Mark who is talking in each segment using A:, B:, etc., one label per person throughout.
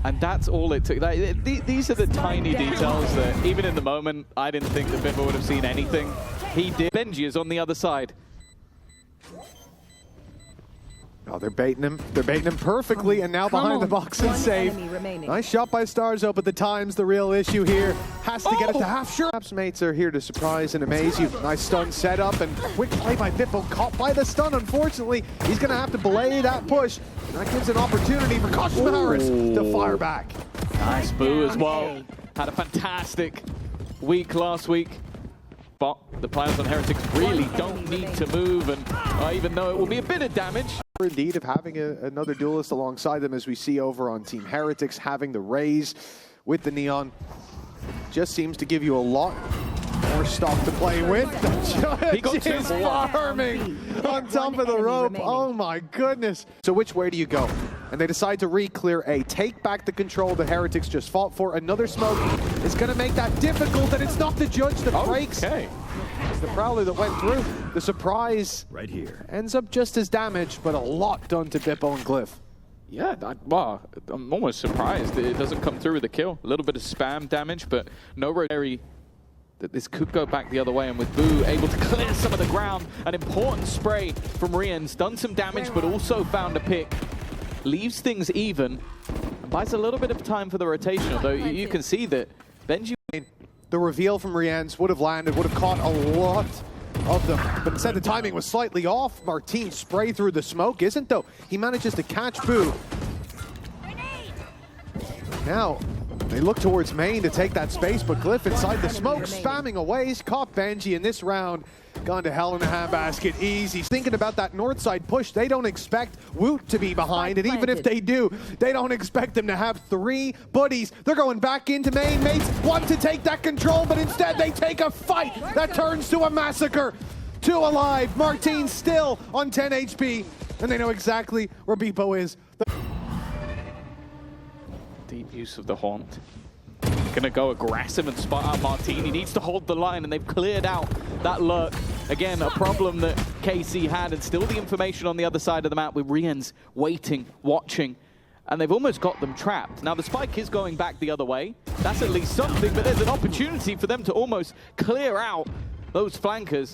A: And that's all it took. Like, these are the tiny details that, even in the moment, I didn't think that Bibba would have seen anything. He did. Benji is on the other side.
B: Oh, they're baiting him. They're baiting him perfectly, and now behind the box and safe. Nice shot by Starzo, but the time's the real issue here. Has to get it to half. Sure. Perhaps mates are here to surprise and amaze you. Nice stun setup and quick play by Bippo. Caught by the stun, unfortunately. He's going to have to belay that push. And that gives an opportunity for Harris to fire back.
A: Nice boo as well. Had a fantastic week last week. But the players on Heretics really don't need to move, and even though it will be a bit of damage.
B: Indeed, of having another duelist alongside them, as we see over on Team Heretics, having the Raze with the Neon. Just seems to give you a lot more stock to play with. The judge is farming on top of the rope. Oh my goodness. So which way do you go? And they decide to re-clear A. Take back the control that Heretics just fought for. Another smoke is going to make that difficult, and it's not the judge that breaks. It's the Prowler that went through. The surprise right here ends up just as damaged, but a lot done to Bippo and Glyph.
A: Yeah, well, I'm almost surprised it doesn't come through with a kill. A little bit of spam damage, but no rotary. That this could go back the other way, and with Boo able to clear some of the ground, an important spray from Rien's, done some damage, but also found a pick. Leaves things even, and buys a little bit of time for the rotation, although you can see that Benji...
B: The reveal from Rien's would have landed, would have caught a lot of them, but instead the timing was slightly off. Martin spray through the smoke, isn't though. He manages to catch Boo. Now, they look towards main to take that space, but Glyph inside the smoke, spamming away. He's caught Benji in this round. Gone to hell in a handbasket, easy. Thinking about that north side push, they don't expect Woot to be behind, and even if they do, they don't expect them to have three buddies. They're going back into main. Mates want to take that control, but instead they take a fight that turns to a massacre. Two alive, Martin still on 10 HP, and they know exactly where Bippo is.
A: Deep use of the haunt. Gonna go aggressive and spot out Martin. He needs to hold the line, and they've cleared out that lurk. Again, a problem that KC had, and still the information on the other side of the map with Rien's waiting, watching, and they've almost got them trapped. Now the spike is going back the other way. That's at least something, but there's an opportunity for them to almost clear out those flankers.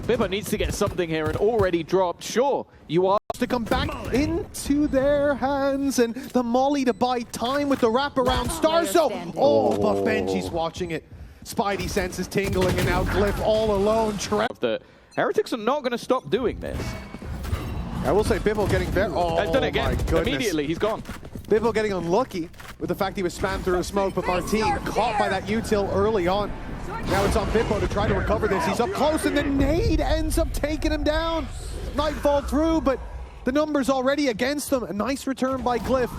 A: Bippo needs to get something here, and already dropped. Sure, you are
B: to come back into their hands, and the molly to buy time with the wraparound. Starzo! Oh, but Benji's watching it. Spidey senses tingling, and now Glyph all alone.
A: The Heretics are not going to stop doing this.
B: I will say Bibble getting very... Oh,
A: done it again. Immediately, he's gone.
B: Bibble getting unlucky with the fact he was spammed through a smoke, but Martin caught by that util early on. Now it's on Bippo to try to recover this. He's up close, and the nade ends up taking him down. Nightfall through, but the numbers already against them. A nice return by Glyph.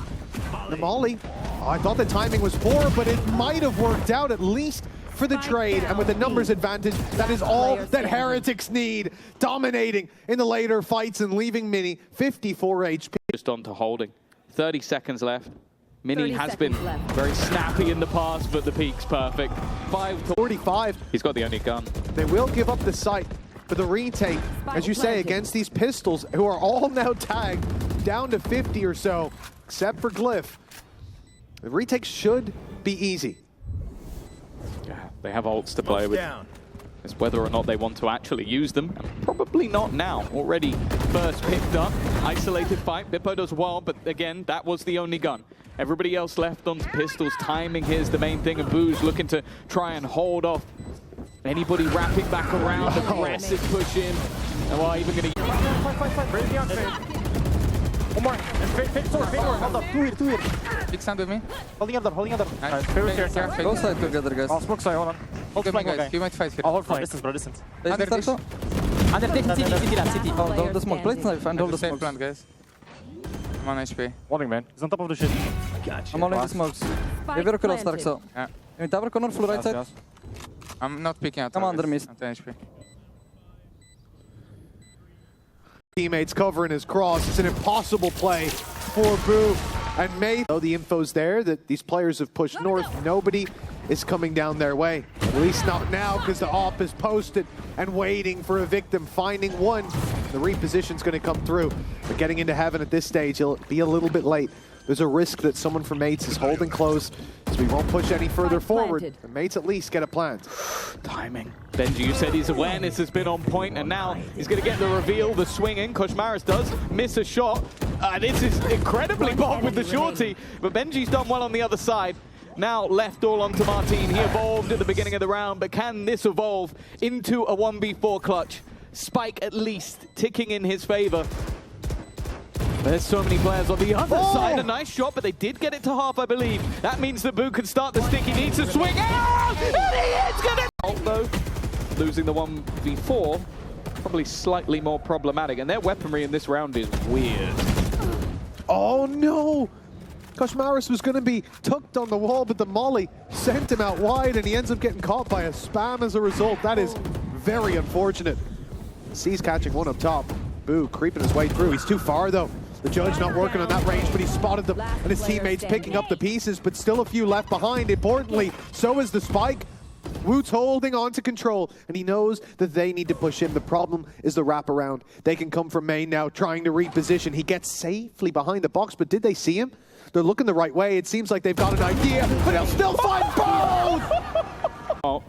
B: The molly. Oh, I thought the timing was poor, but it might have worked out, at least for the trade. And with the numbers advantage, that is all that Heretics need. Dominating in the later fights and leaving Mini 54 HP.
A: Just on to holding. 30 seconds left. Mini has been very snappy in the past, but the peak's perfect.
B: 5-45.
A: He's got the only gun.
B: They will give up the sight for the retake, as you say, against these pistols, who are all now tagged down to 50 or so, except for Glyph. The retake should be easy.
A: Yeah, they have ults to play with. It's whether or not they want to actually use them. And probably not now. Already first picked up. Isolated fight. Bippo does well, but again, that was the only gun. Everybody else left on pistols. Timing here's the main thing, and Boo's looking to try and hold off anybody wrapping back around. Aggressive push in. And well, even going to...
C: One more. Fade sword. Hold up. Two here.
D: Big stand with me.
C: Holding other.
D: Nice.
C: Go
D: side together, guys.
C: I'll smoke side, hold on. Hold flank,
D: guys.
C: okay.
D: You might fight here.
C: I'll hold flank. Distance, bro, distance.
D: Under this.
C: Under city left, city.
D: Hold the smoke. Plate knife and hold the smoke. Plant, guys. I'm on HP.
C: Holding, man. He's on top of the shit.
D: I'm holding the smokes. Jag vill kunna stark så.
C: Ja.
D: Är inte över full right side? I'm not picking out.
A: Come
D: on, mist. I'm 10 HP.
B: Teammates covering his cross. It's an impossible play for Boo and May. So the info's there that these players have pushed north. Nobody is coming down their way. At least not now, because the op is posted and waiting for a victim, finding one. The reposition's going to come through. But getting into heaven at this stage, he'll be a little bit late. there's a risk that someone from Mates is holding close, so we won't push any further forward. The Mates at least get a plant.
A: Timing. Benji, you said his awareness has been on point, and now he's going to get the reveal, the swinging. Koshmaris does miss a shot. This is incredibly bold with the shorty, but Benji's done well on the other side. Now left all onto Martin. He evolved at the beginning of the round, but can this evolve into a 1v4 clutch? Spike at least ticking in his favor. There's so many players on the other side. A nice shot, but they did get it to half, I believe. That means that Boo can start the stick. He needs to swing out, and he is gonna... Although losing the 1v4, probably slightly more problematic, and their weaponry in this round is weird.
B: Oh no! Koshmaris was going to be tucked on the wall, but the molly sent him out wide, and he ends up getting caught by a spam as a result. That is very unfortunate. C's catching one up top. Boo creeping his way through. He's too far, though. The judge not working on that range, but he spotted them, and his teammates picking up the pieces, but still a few left behind. Importantly, so is the spike. Woot's holding on to control, and he knows that they need to push him. The problem is the wraparound. They can come from main now, trying to reposition. He gets safely behind the box, but did they see him? They're looking the right way. It seems like they've got an idea, but they'll still find both!
A: Oh,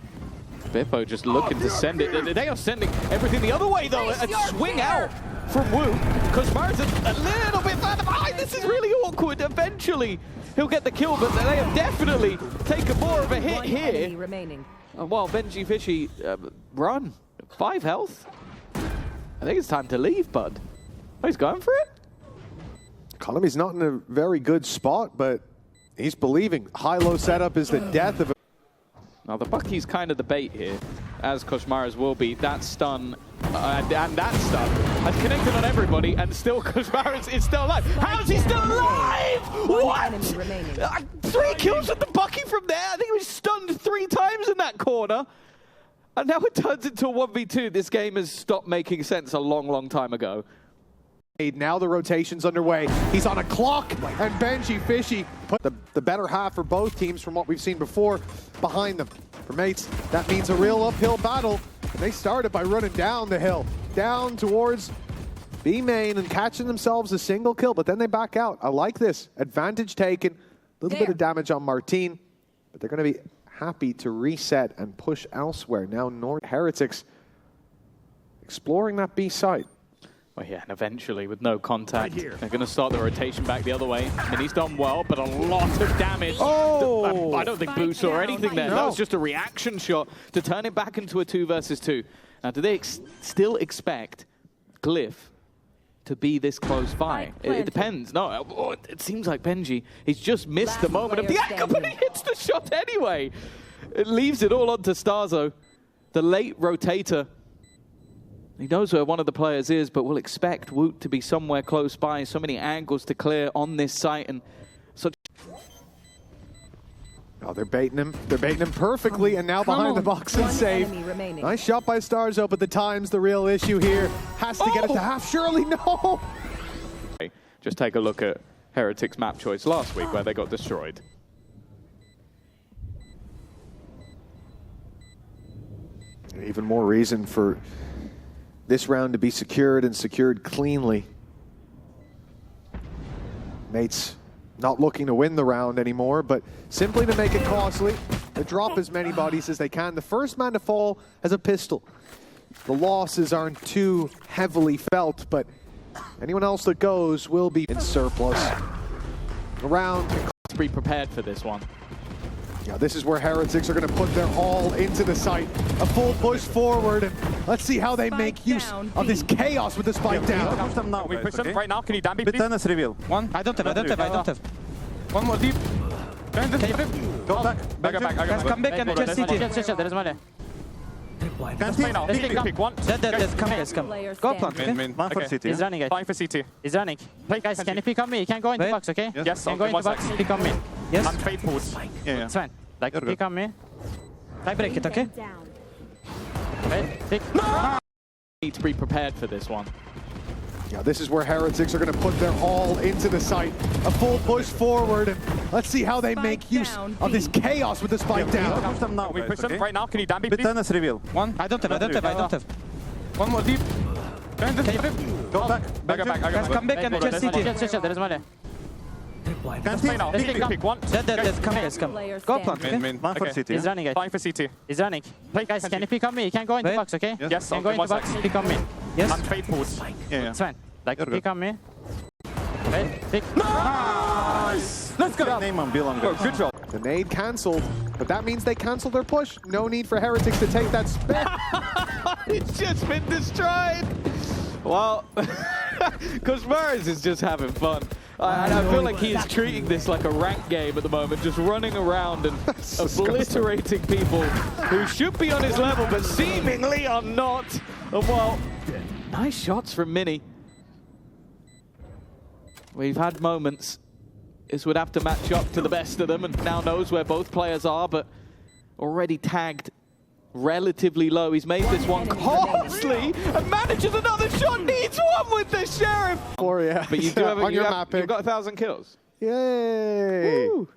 A: Bippo just looking to send it. They are sending everything the other way, though. A swing out from Woot. Koshmaris a little bit further behind. This is really awkward. Eventually, he'll get the kill, but they have definitely taken more of a hit here. While Benji Fishy run. 5 health. I think it's time to leave, bud. Oh, he's going for it?
B: Economy's not in a very good spot, but he's believing. High-low setup is the death of it.
A: Now, the Bucky's kind of the bait here, as Koshmaris will be. That stun and that stun has connected on everybody, and still Koshmaris is still alive. How is he still alive? What? 3 kills with the Bucky from there. I think he was stunned 3 times in that corner. And now it turns into a 1v2. This game has stopped making sense a long, long time ago.
B: Now the rotation's underway. He's on a clock, and Benji Fishy put the better half for both teams from what we've seen before behind them. For Mates, that means a real uphill battle. And they started by running down the hill, down towards B main and catching themselves a single kill, but then they back out. I like this. Advantage taken. A little bit of damage on Martin, but they're going to be happy to reset and push elsewhere. Now North Heretics exploring that B site.
A: Well, yeah, and eventually, with no contact, they're going to start the rotation back the other way. And he's done well, but a lot of damage.
B: Oh!
A: I don't think Boo saw anything there. No. That was just a reaction shot to turn it back into a 2 versus 2. Now, do they still expect Glyph to be this close by? It depends. No, it seems like Benji, he's just missed the moment of the anchor, but he hits the shot anyway. It leaves it all onto Starzo, the late rotator. He knows where one of the players is, but will expect Woot to be somewhere close by. So many angles to clear on this site, and such.
B: Oh, they're baiting him. They're baiting him perfectly, and now behind the box and safe. Nice shot by Starzo, but the time's the real issue here. Has to get it to half. Surely no.
A: Just take a look at Heretics' map choice last week, where they got destroyed.
B: Even more reason for this round to be secured and secured cleanly. Mates not looking to win the round anymore, but simply to make it costly, to drop as many bodies as they can. The first man to fall has a pistol. The losses aren't too heavily felt, but anyone else that goes will be in surplus. Around.
A: Be prepared for this one.
B: Yeah, this is where Heretics are going to put their all into the site. A full push forward, and let's see how they make use of this chaos with the spike down.
C: Push them now. We push them right now. Can you damn me, please?
D: Bitterness reveal.
C: One.
D: I don't have.
C: One more deep.
D: Can you flip?
C: Go back. Back.
D: Guys, come back and just CT.
C: There is money. Can play now. Pick one.
D: Dead. Come, guys, come. Go plant, okay?
C: One for CT.
D: He's running, guys.
C: Flying for CT.
D: He's running. Guys, can you pick on me? You can go in the box, okay?
C: Yes,
D: can go in the box. Pick on me. Yes?
C: I'm faithful. Yeah.
D: It's fine. Like, pick on me. I break it, okay? Okay, pick.
A: No! Need to be prepared for this one.
B: Yeah, this is where Heretics are going to put their all into the site. A full push forward, and let's see how they make use of this chaos with the spike down.
C: Push them now. We push them right now. Can you damn me, please?
D: Bitterness reveal. One. I don't have.
C: One more deep.
D: Can you flip?
C: Go back.
D: Guys, come back and just CT. There is money.
C: Can play now. Pick one.
D: Dead. Come here, come. Go plant, okay?
E: Main.
C: One for CT.
D: He's running it.
C: Flying for CT.
D: He's running. Guys, can you pick on me? You can go in the
E: Wait.
D: box, okay?
C: Yes,
D: Can
C: on
D: go in the
C: one
D: box,
C: side.
D: pick on me. Yes?
C: I'm faithful. Yeah.
D: It's fine. Like,
E: You're
D: pick
E: good.
D: on me. Wait, pick.
C: Nice! Let's go. Name on Bill on good job.
B: The nade cancelled, but that means they cancel their push. No need for Heretics to take that spin.
A: It's just been destroyed. Well, Cosmaris is just having fun. I feel like he is treating this like a rank game at the moment, just running around and obliterating people who should be on his level, but seemingly are not. And well, nice shots from Mini. We've had moments. This would have to match up to the best of them, and now knows where both players are, but already tagged relatively low. He's made this one costly and manages another shot. Needs one with the Sheriff.
B: Yeah.
A: But you do have
B: on your map pick.
A: you've got 1,000 kills.
B: Yay!
A: Woo.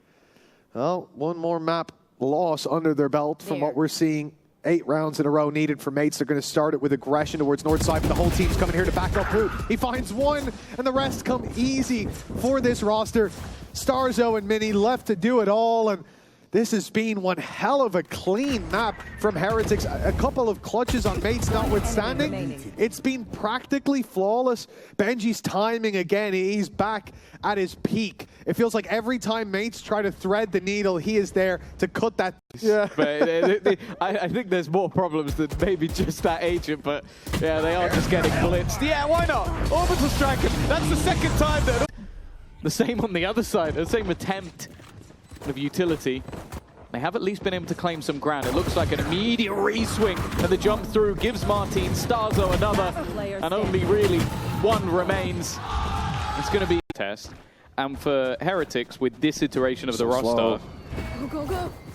B: Well, one more map loss under their belt from what we're seeing. 8 rounds in a row needed for Mates. They're going to start it with aggression towards north side, but the whole team's coming here to back up Root. He finds one, and the rest come easy for this roster. Starzo and Mini left to do it all, and this has been one hell of a clean map from Heretics. A couple of clutches on Mates notwithstanding. It's been practically flawless. Benji's timing again, he's back at his peak. It feels like every time Mates try to thread the needle, he is there to cut that. Yeah.
A: But I think there's more problems than maybe just that agent, but yeah, they are just getting blitzed. Yeah, why not? Orbital Striker, that's the second time that... The same on the other side, the same attempt of utility. They have at least been able to claim some ground. It looks like an immediate re-swing, and the jump through gives Martin Starzo another, and only really one remains. It's going to be a test. And for Heretics, with this iteration of the roster,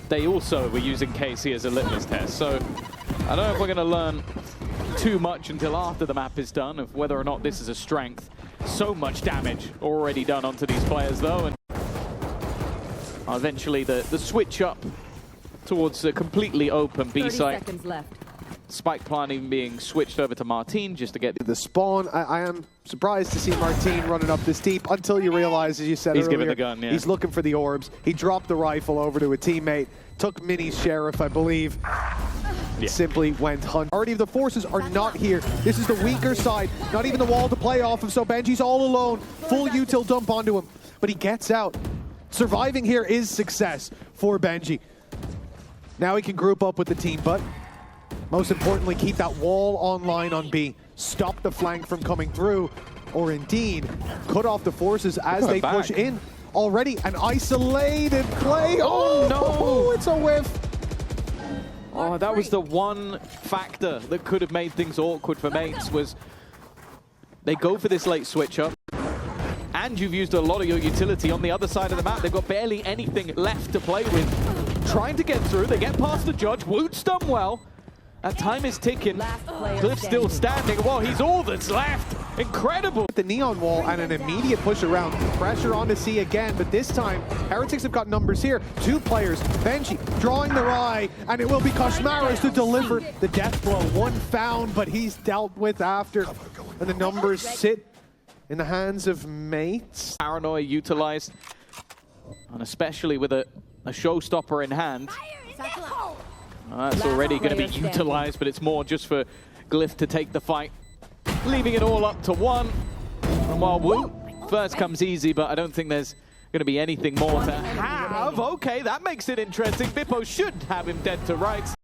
A: they also were using KC as a litmus test. So I don't know if we're going to learn too much until after the map is done of whether or not this is a strength. So much damage already done onto these players, though, and eventually the switch up towards a completely open B site. Spike planting being switched over to Martin just to get
B: The spawn, I am surprised to see Martin running up this deep until you realize, as you said
A: he's
B: earlier,
A: giving the gun, yeah.
B: He's looking for the orbs. He dropped the rifle over to a teammate, took Mini's Sheriff, I believe.
A: Yeah.
B: Simply went hunt. Already the forces are not here. This is the weaker side, not even the wall to play off of, so Benji's all alone. Full util dump onto him, but he gets out. Surviving here is success for Benji. Now he can group up with the team, but most importantly, keep that wall online on B. Stop the flank from coming through, or indeed, cut off the forces as they push in. Already an isolated play.
A: Oh, no!
B: It's a whiff.
A: Oh, that was the one factor that could have made things awkward for Mates, was they go for this late switch up, and you've used a lot of your utility on the other side of the map. They've got barely anything left to play with. Trying to get through, they get past the judge. Woot's done well. That time is ticking. Cliff's still standing. Well, he's all that's left. Incredible.
B: The neon wall and an immediate push around. Pressure on to C again, but this time, Heretics have got numbers here. 2 players. Benji drawing the eye, and it will be Cosmaris to deliver the death blow. 1 found, but he's dealt with after. And the numbers sit in the hands of Mates.
A: Paranoia utilized, and especially with a showstopper in hand. That's already going to be utilized, but it's more just for Glyph to take the fight, leaving it all up to 1. And while Woot first comes easy, but I don't think there's going to be anything more to have. Okay, that makes it interesting. Bippo should have him dead to rights.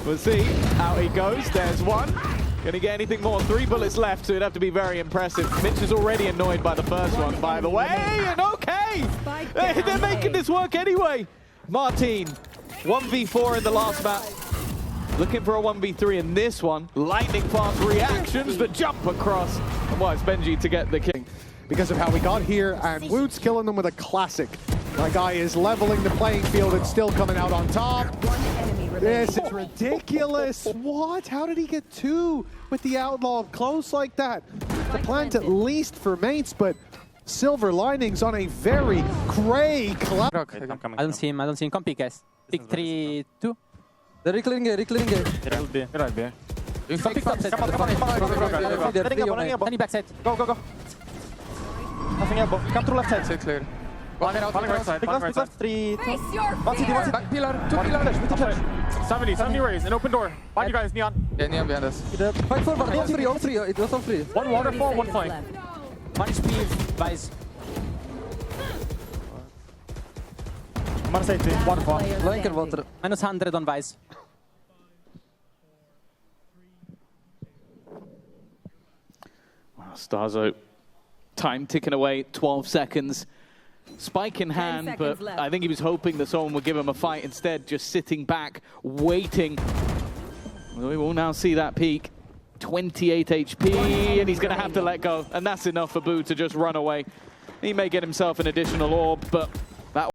A: We'll see how he goes. There's 1. Going to get anything more? 3 bullets left, so it'd have to be very impressive. Mitch is already annoyed by the first one, by the way. And okay, they're making this work anyway. Martin, 1v4 in the last map. Looking for a 1v3 in this one. Lightning fast reactions, the jump across. And well, it's Benji to get the kill.
B: Because of how we got here, and Woot's killing them with a classic. My guy is leveling the playing field and still coming out on top. This is ridiculous. What? How did he get 2 with the outlaw close like that? The plant at least for Mates, but silver linings on a very gray cloud.
D: I don't see him. Come pick, guys. Pick 3, 2.
E: They're reclearing it.
C: Right there.
D: Come pick top set. Running backside.
C: Go. Nothing elbow. Come through left side.
E: Say clear.
C: One
E: Right side.
C: Pick left, 3, 2.
F: Face your
C: One city, one city.
E: Back pillar. 2
C: One
E: pillar.
C: flash, with the flash.
G: 70 raise, an open door. Behind you guys, Neon.
E: Yeah, Neon behind us.
C: Fight forward, all three. It was all three.
G: One waterfall, one flank.
D: 1 HP, Vice.
C: Minus 80, one fall.
D: Blanker water. Minus 100 on Vice.
A: Wow, Starzo, time ticking away, 12 seconds. Spike in hand,
F: seconds
A: but
F: left.
A: I think he was hoping that someone would give him a fight. Instead, just sitting back, waiting. We will now see that peak. 28 HP, and he's going to have to let go. And that's enough for Boo to just run away. He may get himself an additional orb, but that...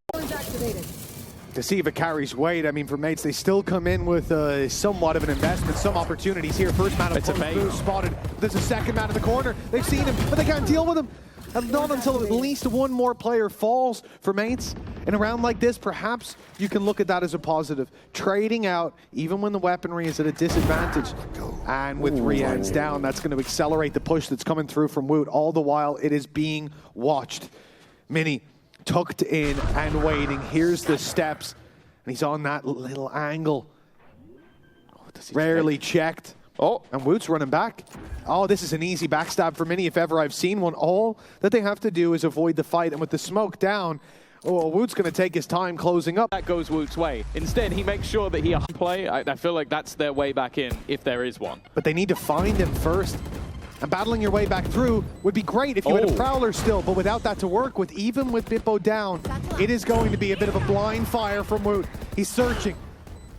B: To see if it carries weight. I mean, for Mates, they still come in with somewhat of an investment, some opportunities here. First man of
A: It's a bait.
B: Boo spotted. There's a second man in the corner. They've seen him, but they can't deal with him. And not until at least one more player falls for Mates. In a round like this, perhaps you can look at that as a positive. Trading out, even when the weaponry is at a disadvantage. And with re-ends down, that's going to accelerate the push that's coming through from Woot. All the while, it is being watched. Mini tucked in and waiting. Here's the steps. And he's on that little angle. Rarely checked. Oh, and Woot's running back. Oh, this is an easy backstab for Mini if ever I've seen one. All that they have to do is avoid the fight, and with the smoke down, oh, Woot's going to take his time closing up.
A: That goes Woot's way. Instead, he makes sure that he play. I feel like that's their way back in, if there is one.
B: But they need to find him first. And battling your way back through would be great if you had a Prowler still, but without that to work with, even with Bippo down, it is going to be a bit of a blind fire from Woot. He's searching,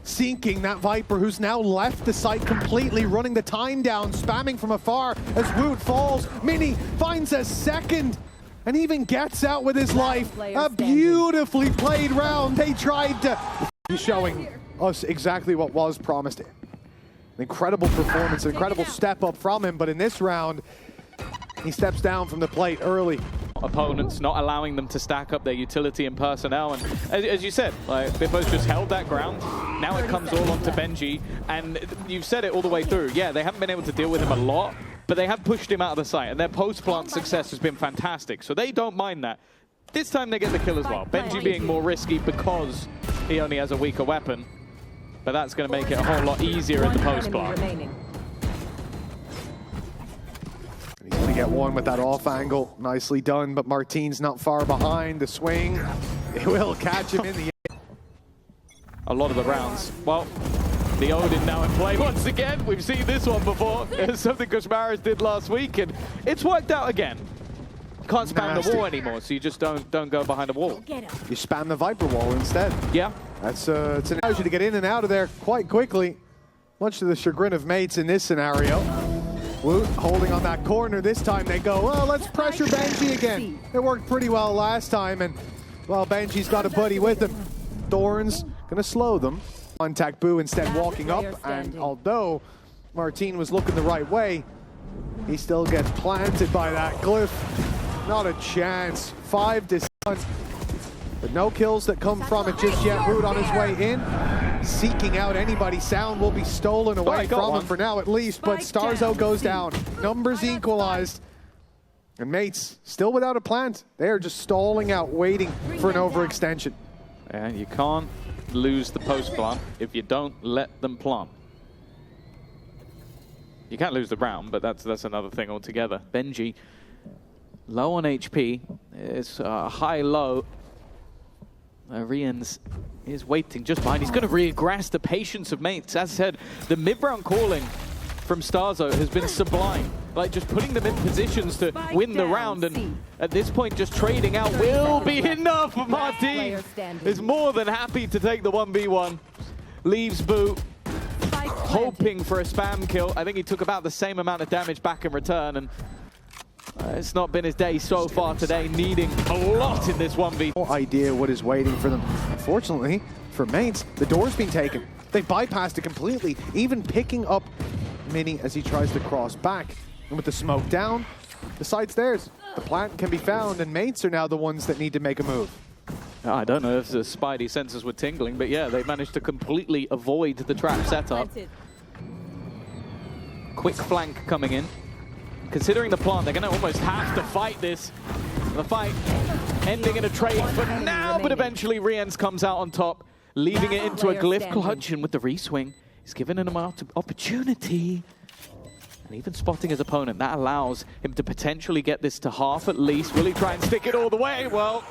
B: seeking that Viper, who's now left the site completely, running the time down, spamming from afar as Woot falls. Mini finds a second and even gets out with his life. A beautifully played round. They tried to... He's showing us exactly what was promised. An incredible performance, an incredible step up from him, but in this round, he steps down from the plate early.
A: Opponents not allowing them to stack up their utility and personnel, and as you said, like, Bippo's just held that ground. Now it comes all onto Benji, and you've said it all the way through. Yeah, they haven't been able to deal with him a lot, but they have pushed him out of the site, and their post-plant success has been fantastic, so they don't mind that. This time they get the kill as well. Benji being more risky because he only has a weaker weapon. But that's going to make it a whole lot easier in the post-plant.
B: He's going to get one with that off angle. Nicely done, but Martin's not far behind. The swing, it will catch him in the end.
A: A lot of the rounds. Well, the Odin now in play once again. We've seen this one before. It's something Kushmaris did last week, and it's worked out again. Can't spam the wall anymore, so you just don't go behind a wall.
B: You spam the Viper wall instead.
A: Yeah.
B: That's it's an option to get in and out of there quite quickly, much to the chagrin of Mates in this scenario. Woot holding on that corner. This time they go, well, let's pressure Benji again. It worked pretty well last time, and, well, Benji's got a buddy with him. Thorns gonna slow them. Contact Boo instead walking up, and although Martin was looking the right way, he still gets planted by that glyph. Not a chance. 5 to 1. But no kills that come from it just yet. Woot on his way in, seeking out anybody. Sound will be stolen away from him for now at least, but Starzo goes down. Numbers equalized. And Mates still without a plant. They are just stalling out, waiting for an overextension.
A: And you can't lose the post plant if you don't let them plant. You can't lose the round, but that's another thing altogether. Benji, low on HP, it's high-low. Rians is waiting just behind. He's going to regress the patience of Mates. As I said, the mid-round calling from Starzo has been sublime. Like, just putting them in positions to win the round, and at this point, just trading out will be enough. Martin is more than happy to take the 1v1. Leaves Boo, hoping for a spam kill. I think he took about the same amount of damage back in return, and it's not been his day so far today, needing a lot in this 1v.
B: No idea what is waiting for them. Unfortunately, for Mates, the door's been taken. They bypassed it completely, even picking up Mini as he tries to cross back. And with the smoke down, the site's theirs. The plant can be found, and Mates are now the ones that need to make a move.
A: I don't know if the Spidey sensors were tingling, but yeah, they managed to completely avoid the trap setup. Quick flank coming in. Considering the plant, they're going to almost have to fight this. The fight ending in a trade for now, but eventually Riens comes out on top, leaving it into a Glyph clutch, and with the reswing, he's given him an opportunity. And even spotting his opponent, that allows him to potentially get this to half at least. Will he try and stick it all the way? Well...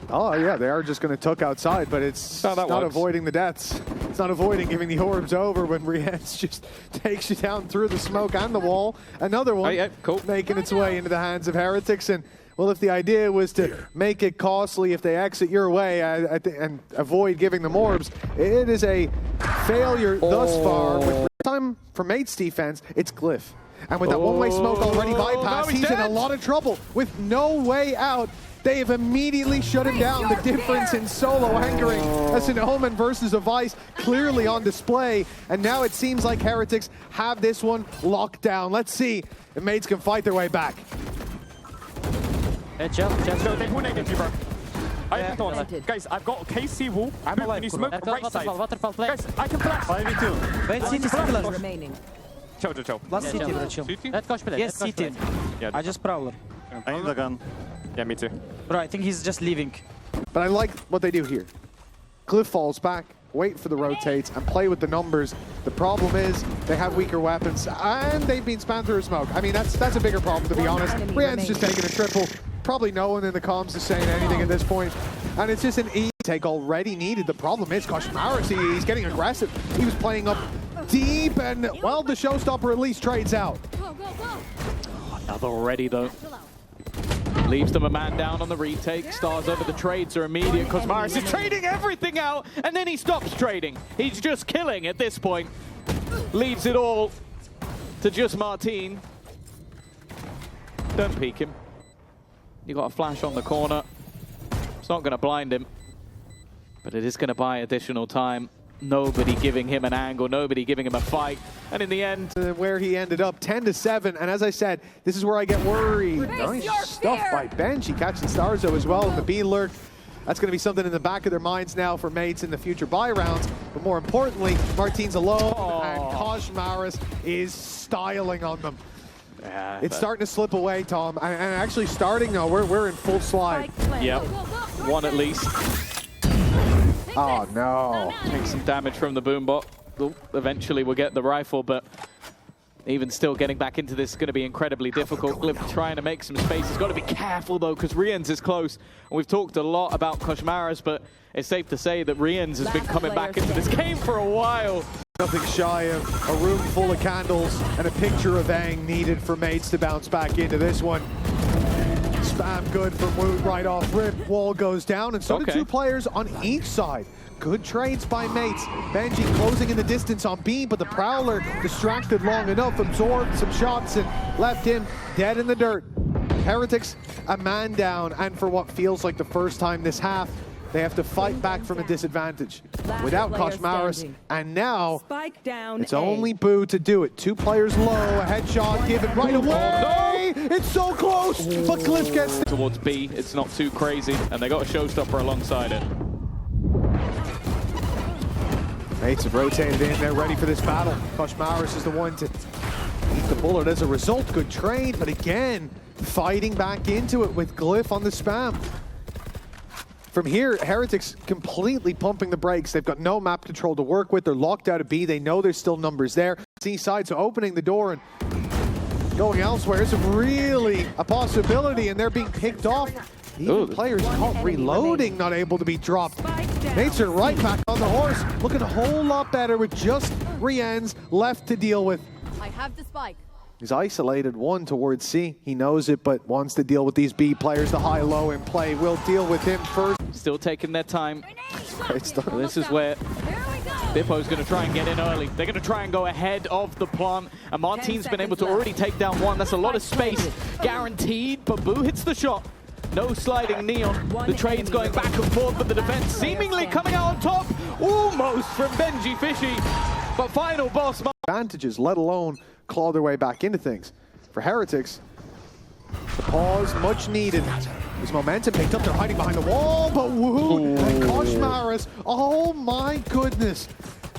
B: Oh, yeah, they are just going to tuck outside, but it's not avoiding the deaths. It's not avoiding giving the orbs over when Riens just takes you down through the smoke and the wall. Another one making its way into the hands of Heretics. And, well, if the idea was to make it costly if they exit your way and avoid giving them orbs, it is a failure thus far. With time for Mate's defense, it's Glyph. And with that one-way smoke already bypassed, he's in a lot of trouble with no way out. They have immediately shut him down. The difference in solo anchoring as an Omen versus a Vice clearly on display. And now it seems like Heretics have this one locked down. Let's see if Mates can fight their way back.
D: Hey, chill.
G: No, they won't negative you, bro. Guys, I've got KC wall. I'm alive. When you smoke right side.
D: Waterfall play.
G: Guys, I can flash.
C: 5v2.
D: Wait, CT still
G: remaining. Chill.
D: Last CT, bro, chill. Let Kosh play. Yes, CT.
G: Yeah.
D: I just Prowler.
C: I need the gun.
G: Yeah, me too.
D: Bro, I think he's just leaving.
B: But I like what they do here. Glyph falls back, wait for the rotates, and play with the numbers. The problem is they have weaker weapons, and they've been spammed through smoke. I mean, that's a bigger problem, to be honest. Rien's just taking a triple. Probably no one in the comms is saying anything at this point. And it's just an easy take already needed. The problem is Koshmaris, he's getting aggressive. He was playing up deep, and, well, the showstopper at least trades out.
A: Another already, though. Leaves them a man down on the retake. Stars over the trades are immediate. Koshmaris is trading everything out, and then he stops trading. He's just killing at this point. Leaves it all to just Martin. Don't peek him. You got a flash on the corner. It's not going to blind him, but it is going to buy additional time. Nobody giving him an angle, nobody giving him a fight. And in the end...
B: Where he ended up, 10-7. And as I said, this is where I get worried. Nice stuff by Benji, catching Starzo as well in the B lurk. That's going to be something in the back of their minds now for Mates in the future buy rounds. But more importantly, Martin's alone, and Koshmaris is styling on them.
A: Yeah,
B: it's starting to slip away, Tom. And actually starting, no, we're in full slide.
A: Yep, one at least.
B: Oh, no.
A: Take some damage from the boombot. Eventually we'll get the rifle, but even still getting back into this is going to be incredibly difficult. Glyph trying to make some space. He's got to be careful, though, because Riens is close. And we've talked a lot about Koshmaris, but it's safe to say that Riens has been coming back into this game for a while.
B: Nothing shy of a room full of candles and a picture of Aang needed for Mates to bounce back into this one. Spam good from Woot right off rip. Wall goes down, and so do two players on each side. Good trades by Mates. Benji closing in the distance on B, but the Prowler distracted long enough, absorbed some shots, and left him dead in the dirt. Heretics, a man down, and for what feels like the first time this half, they have to fight back from a disadvantage without Koshmaris, and now it's only Boo to do it. Two players low, a headshot given right away. It's so close, but Glyph gets
A: towards B. It's not too crazy, and they got a showstopper alongside it.
B: Mates have rotated in, they're ready for this battle. Koshmaris is the one to eat the bullet as a result. Good trade, but again, fighting back into it with Glyph on the spam. From here, Heretics completely pumping the brakes. They've got no map control to work with. They're locked out of B. They know there's still numbers there. C side, so opening the door and going elsewhere is really a possibility, and they're being picked off. Even players caught reloading, not able to be dropped. Mates are right back on the horse, looking a whole lot better with just Riens left to deal with.
E: I have the spike.
B: He's isolated one towards C. He knows it, but wants to deal with these B players. The high-low in play. We'll deal with him first.
A: Still taking their time. This is where Bippo's going to try and get in early. They're going to try and go ahead of the plant. And Martin's been able to already take down one. That's a lot of space guaranteed, but Boo hits the shot. No sliding Neon. The trade's going back and forth, but the defense seemingly coming out on top. Almost from Benji Fishy. But final boss.
B: Advantages, let alone claw their way back into things. For Heretics, the pause much needed. There's momentum picked up, they're hiding behind the wall, but Woot and Koshmaris, oh my goodness.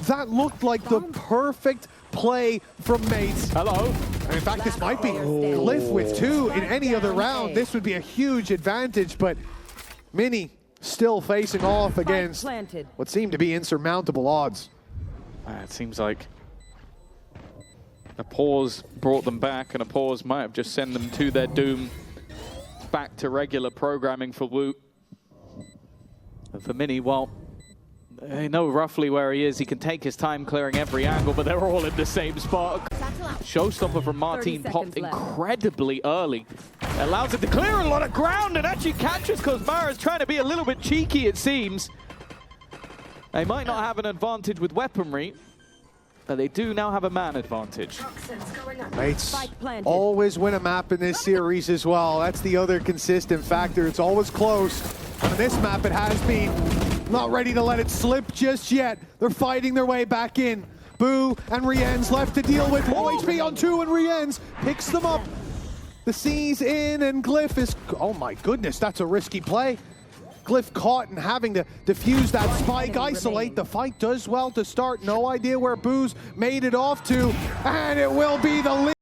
B: That looked like the perfect play from mates.
A: Hello.
B: And in fact, this might be Glyph with 2 in any other round. This would be a huge advantage, but Mini still facing off against what seemed to be insurmountable odds.
A: It seems like a pause brought them back, and a pause might have just sent them to their doom. Back to regular programming for Woot. And for Mini, well, they know roughly where he is. He can take his time clearing every angle, but they're all in the same spot. Showstopper from Martin popped incredibly early. It allows it to clear a lot of ground and actually catches Cosmara's trying to be a little bit cheeky, it seems. They might not have an advantage with weaponry, but they do now have a man advantage.
B: Mates always win a map in this series as well. That's the other consistent factor. It's always close. On this map, it has been. Not ready to let it slip just yet. They're fighting their way back in. Boo and Rien's left to deal with. Low HP on 2, and Rien's picks them up. The C's in, and Glyph is... Oh my goodness, that's a risky play. Glyph caught and having to defuse that spike, isolate. The fight does well to start. No idea where Boo's made it off to, and it will be the lead.